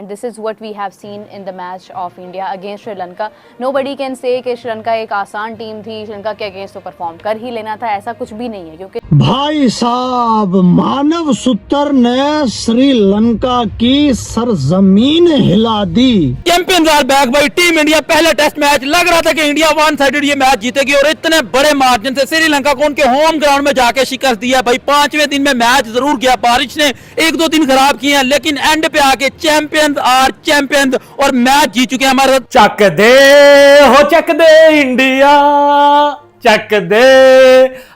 and this is what we have seen in the match of India against Sri Lanka. Nobody can say कि श्रीलंका एक आसान team थी, श्रीलंका के against तो perform कर ही लेना था, ऐसा कुछ भी नहीं है क्योंकि भाई साहब मानव सूत्र ने श्रीलंका की सरजमीन हिला दी। चैंपियंस आर बैक भाई। टीम इंडिया पहले टेस्ट मैच लग रहा था कि इंडिया वन साइडेड ये मैच जीतेगी और इतने बड़े मार्जिन से श्रीलंका को उनके होम ग्राउंड में जाके शिकस्त दिया भाई। 5वें दिन में मैच जरूर गया, बारिश ने 1-2 दिन खराब किए हैं, लेकिन एंड पे आके चैंपियंस आर चैंपियंस और मैच जीत चुके हैं हमारे। चक दे हो चक दे इंडिया, चक दे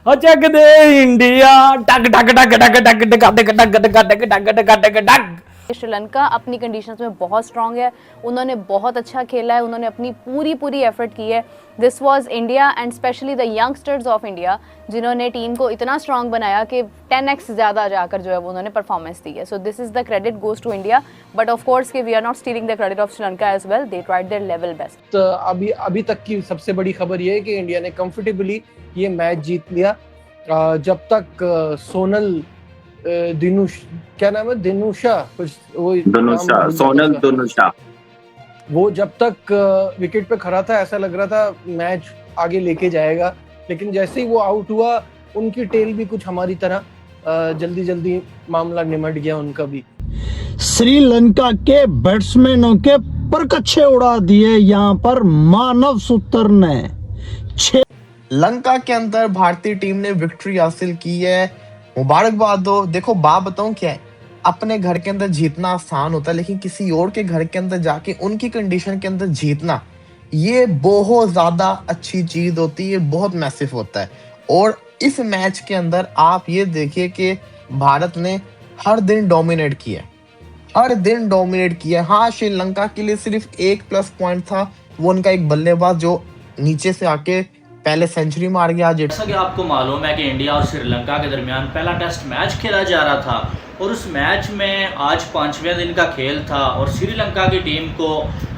हो चक दे इंडिया, डग डग डग डग डग डग डग डग डग डग डग डग डग। श्रीलंका अपनी कंडीशंस में बहुत स्ट्रांग है, उन्होंने बहुत अच्छा खेला है, उन्होंने अपनी पूरी एफर्ट की है। This was India and specially the youngsters of India जिन्होंने टीम को इतना स्ट्रांग बनाया कि 10x ज़्यादा जाकर जो है वो उन्होंने परफॉर्मेंस दी है। So this is the credit goes to India, but of course कि we are not stealing the credit of Sri Lanka as well, they tried their level best. तो अभी तक की सबसे बड़ी खबर ये है कि इंडिया ने कंफर्टेबली ये मैच जीत लिया। जब तक सोनल दिनुश, क्या नाम है, दिनुशा, सोनल दिनुशा, वो जब तक विकेट पे खड़ा था ऐसा लग रहा था मैच आगे लेके जाएगा, लेकिन जैसे ही वो आउट हुआ उनकी टेल भी कुछ हमारी तरह जल्दी मामला निमट गया उनका भी। श्रीलंका के बैट्समैनों के परकच्छे उड़ा दिए यहाँ पर मानव सूत्र ने। लंका के अंदर भारतीय टीम ने विक्ट्री हासिल की है, मुबारकबाद दो। देखो बात बताऊं क्या है, अपने घर के अंदर जीतना आसान होता है, लेकिन किसी और के घर के अंदर जाके उनकी कंडीशन के अंदर जीतना ये बहुत ज्यादा अच्छी चीज होती है, बहुत मैसिव होता है। और इस मैच के अंदर आप ये देखिए कि भारत ने हर दिन डोमिनेट किया। हाँ, श्रीलंका के लिए सिर्फ एक प्लस पॉइंट था, वो उनका एक बल्लेबाज जो नीचे से आके पहले सेंचुरी मार गया। जैसा कि आपको मालूम है कि इंडिया और श्रीलंका के दरमियान पहला टेस्ट मैच खेला जा रहा था और उस मैच में आज 5वें दिन का खेल था और श्रीलंका की टीम को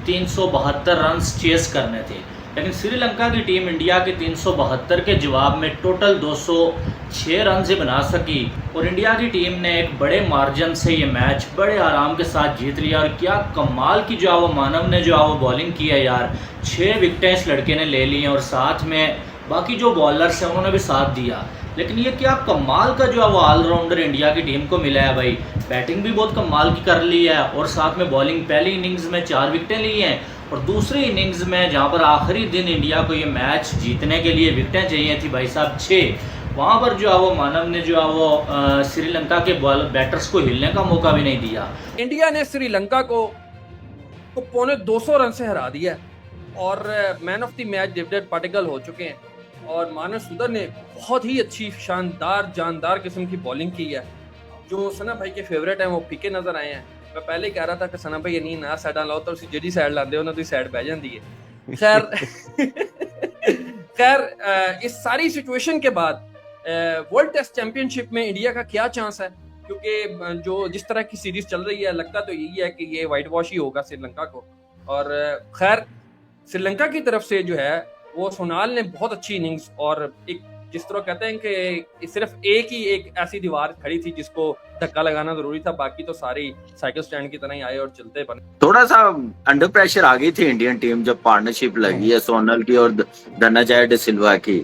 372 रन चेस करने थे, लेकिन श्रीलंका की टीम इंडिया के 372 के जवाब में टोटल 206 रन से बना सकी और इंडिया की टीम ने एक बड़े मार्जिन से ये मैच बड़े आराम के साथ जीत लिया। और क्या कमाल की जो वो मानव ने जो वो बॉलिंग की है यार, 6 विकेटें इस लड़के ने ले ली हैं और साथ में बाकी जो बॉलर्स हैं उन्होंने भी साथ दिया। लेकिन ये क्या कमाल का जो है वो ऑलराउंडर इंडिया की टीम को मिला है भाई। बैटिंग भी बहुत कमाल की कर ली है और साथ में बॉलिंग पहली इनिंग्स में 4 विकेटें ली हैं और दूसरी इनिंग्स में जहाँ पर आखिरी दिन इंडिया को ये मैच जीतने के लिए विकेटें चाहिए थी भाई साहब 6, वहाँ पर जो है वो मानव ने जो है वो श्रीलंका के बैटर्स को हिलने का मौका भी नहीं दिया। इंडिया ने श्रीलंका को 250 रन से हरा दिया और man of the match David Padikkal हो चुके हैं और मानव सूदर ने बहुत ही अच्छी शानदार जानदार किस्म की बॉलिंग की है। जो सना भाई के फेवरेट हैं वो फीके नजर आए हैं। मैं पहले कह रहा था कि सना भाई ये नहीं नया साइड लाओ तो उसी जेडी साइड लाते हो ना तो साइड बह जाती है। खैर इस सारी सिचुएशन के बाद वर्ल्ड टेस्ट चैंपियनशिप में इंडिया का क्या चांस है, क्योंकि जो जिस तरह की सीरीज चल रही है लगता तो यही है कि ये वाइट वॉश ही होगा श्रीलंका को। और खैर श्रीलंका की तरफ से जो है वो सोनाल ने बहुत अच्छी इनिंग्स और एक जिस तरह कहते हैं कि सिर्फ एक ऐसी दीवार खड़ी थी जिसको धक्का लगाना जरूरी था, बाकी तो सारी साइकिल स्टैंड की तरह ही आए और चलते बने। थोड़ा सा अंडर प्रेशर आ गई थी इंडियन टीम जब पार्टनरशिप लगी है सोनल की और धनंजय डे सिल्वा की,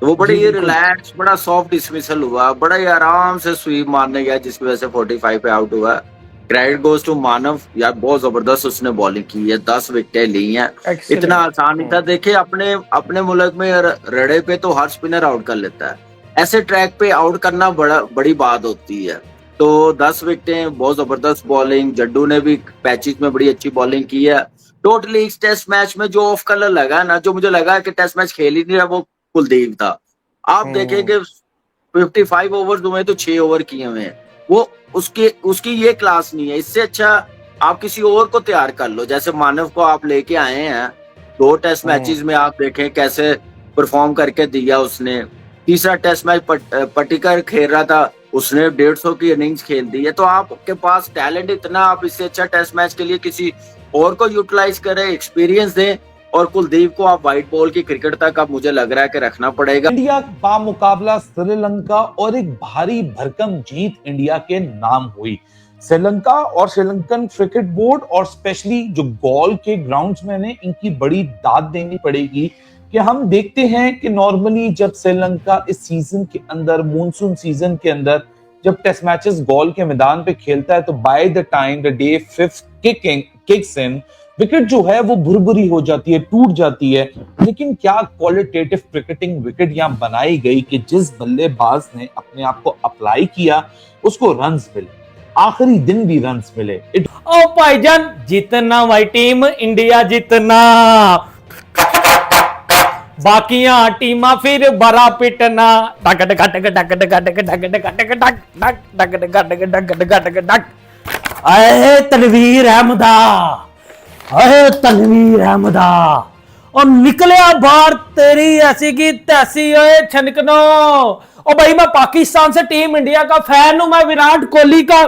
तो वो बड़े ही रिलैक्स, बड़ा सॉफ्ट डिसमिसल हुआ, बड़ा ही आराम से स्वीप मारने गया जिसकी वजह से 45 पे आउट हुआ। क्रेडिट गोज टू मानव यार, बहुत जबरदस्त उसने बॉलिंग की है, 10 विकेटें ली हैं, इतना आसान नहीं था। देखिए अपने मुल्क में रड़े पे तो हर स्पिनर आउट कर लेता है, ऐसे ट्रैक पे आउट करना बड़ी बात होती है। तो 10 विकेटें, बहुत जबरदस्त बॉलिंग। जड्डू ने भी पैचेस में बड़ी अच्छी बॉलिंग की है। टोटली इस टेस्ट मैच में जो ऑफ कलर लगा ना, जो मुझे लगा कि टेस्ट मैच खेल ही नहीं रहा, वो कुलदीप था। आप देखेंगे 55 ओवर में तो 6 ओवर किए हुए हैं, वो उसकी ये क्लास नहीं है। इससे अच्छा आप किसी और को तैयार कर लो, जैसे मानव को आप लेके आए हैं। 2 टेस्ट मैचेस में आप देखें कैसे परफॉर्म करके दिया उसने। तीसरा टेस्ट मैच पटिकर खेल रहा था, उसने 150 की इनिंग्स खेल दी है। तो आपके पास टैलेंट इतना, आप इससे अच्छा टेस्ट मैच के लिए किसी और को यूटिलाइज करें, एक्सपीरियंस दें। और कुलदीप को आप व्हाइट बॉल की क्रिकेट तक अब मुझे लग रहा है कि रखना पड़ेगा। इंडिया बामुकाबला श्रीलंका और एक भारी भरकम जीत इंडिया के नाम हुई। श्रीलंका और श्रीलंकन क्रिकेट बोर्ड और स्पेशली जो गॉल के ग्राउंड्स में ने इनकी बड़ी दाद देनी पड़ेगी कि हम देखते हैं कि नॉर्मली जब श्रीलंका इस सीजन के अंदर मॉनसून सीजन के अंदर जब टेस्ट मैचेस गॉल के मैदान पे खेलता है तो by the time the day fifth kicks in wicket जो है वो भुरभुरी हो जाती है, टूट जाती है। लेकिन क्या क्वालिटेटिव क्रिकेटिंग विकेट यहाँ बनाई गई कि जिस बल्लेबाज ने अपने आप को अप्लाई किया उसको रन्स मिले, आखिरी दिन भी रन्स मिले। ओ भाईजान जीतना भाई टीम इंडिया जीतना, बाकियां टीमा फिर बड़ा पिटना। Duck duck duck duck duck duck duck duck duck duck duck duck duck duck duck duck. अरे तनवीर अहमदा, अरे तनवीर अहमदा, और निकलिया बाहर तेरी ऐसी की तैसी ओए छनकनो। ओ भाई मैं पाकिस्तान से टीम इंडिया का फैन हूं, मैं विराट कोहली का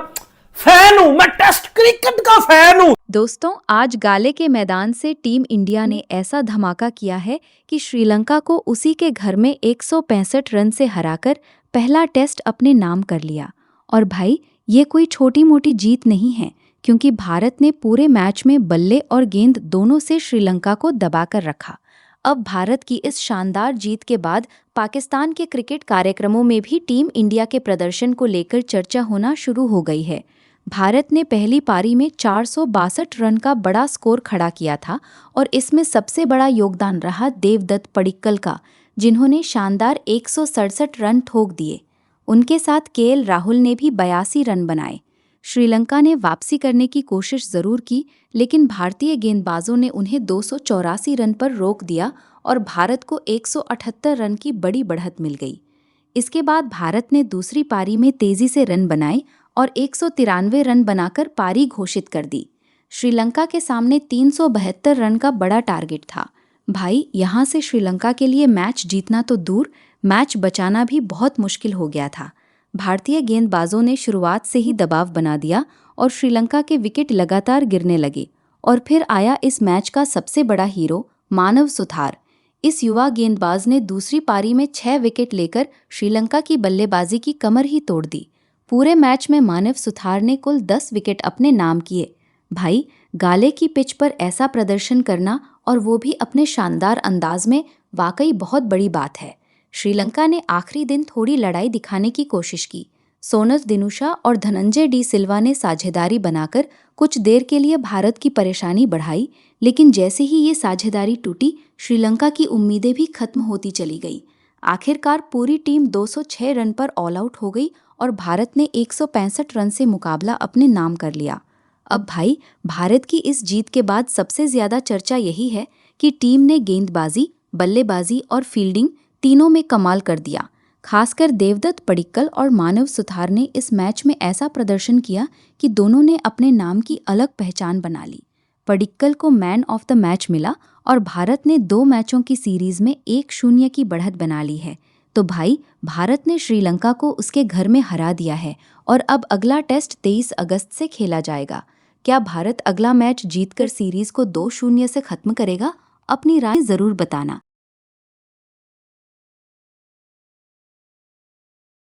फैन हूं, मैं टेस्ट क्रिकेट का फैन हूं। दोस्तों, आज गाले के मैदान से टीम इंडिया ने ऐसा धमाका किया है कि श्रीलंका को उसी के घर में 165 रन से हराकर पहला टेस्ट अपने नाम कर लिया। और भाई ये कोई छोटी मोटी जीत नहीं है, क्योंकि भारत ने पूरे मैच में बल्ले और गेंद दोनों से श्रीलंका को दबाकर रखा। अब भारत की इस शानदार जीत के बाद पाकिस्तान के क्रिकेट कार्यक्रमों में भी टीम इंडिया के प्रदर्शन को लेकर चर्चा होना शुरू हो गई है। भारत ने पहली पारी में 462 रन का बड़ा स्कोर खड़ा किया था और इसमें सबसे बड़ा योगदान रहा देवदत्त पडिक्कल का, जिन्होंने शानदार 167 रन ठोक दिए। उनके साथ केएल राहुल ने भी 82 रन बनाए। श्रीलंका ने वापसी करने की कोशिश जरूर की, लेकिन भारतीय गेंदबाजों ने उन्हें 284 रन पर रोक दिया और भारत को 178 रन की बड़ी बढ़त मिल गई। इसके बाद भारत ने दूसरी पारी में तेजी से रन बनाए और 193 रन बनाकर पारी घोषित कर दी। श्रीलंका के सामने 372 रन का बड़ा टारगेट था। भाई यहाँ से श्रीलंका के लिए मैच जीतना तो दूर, मैच बचाना भी बहुत मुश्किल हो गया था। भारतीय गेंदबाजों ने शुरुआत से ही दबाव बना दिया और श्रीलंका के विकेट लगातार गिरने लगे। और फिर आया इस मैच का सबसे बड़ा हीरो मानव सुथार। इस युवा गेंदबाज ने दूसरी पारी में 6 विकेट लेकर श्रीलंका की बल्लेबाजी की कमर ही तोड़ दी। पूरे मैच में मानव सुथार ने कुल 10 विकेट अपने नाम किए। भाई गाले की पिच पर ऐसा प्रदर्शन करना और वो भी अपने शानदार अंदाज में वाकई बहुत बड़ी बात है। श्रीलंका ने आखिरी दिन थोड़ी लड़ाई दिखाने की कोशिश की। सोनल दिनुशा और धनंजय डी सिल्वा ने साझेदारी बनाकर कुछ देर के लिए भारत की परेशानी बढ़ाई, लेकिन जैसे ही ये साझेदारी टूटी, श्रीलंका की उम्मीदें भी खत्म होती चली गई। आखिरकार पूरी टीम 206 रन पर ऑल आउट हो गई और भारत ने 165 रन से मुकाबला अपने नाम कर लिया। अब भाई भारत की इस जीत के बाद सबसे ज्यादा चर्चा यही है कि टीम ने गेंदबाजी, बल्लेबाजी और फील्डिंग तीनों में कमाल कर दिया। खासकर देवदत्त पडिक्कल और मानव सुथार ने इस मैच में ऐसा प्रदर्शन किया कि दोनों ने अपने नाम की अलग पहचान बना ली। पडिक्कल को मैन ऑफ द मैच मिला और भारत ने 2 मैचों की सीरीज में 1-0 की बढ़त बना ली है। तो भाई भारत ने श्रीलंका को उसके घर में हरा दिया है और अब अगला टेस्ट 23 अगस्त से खेला जाएगा। क्या भारत अगला मैच जीतकर सीरीज को 2-0 से खत्म करेगा? अपनी राय जरूर बताना।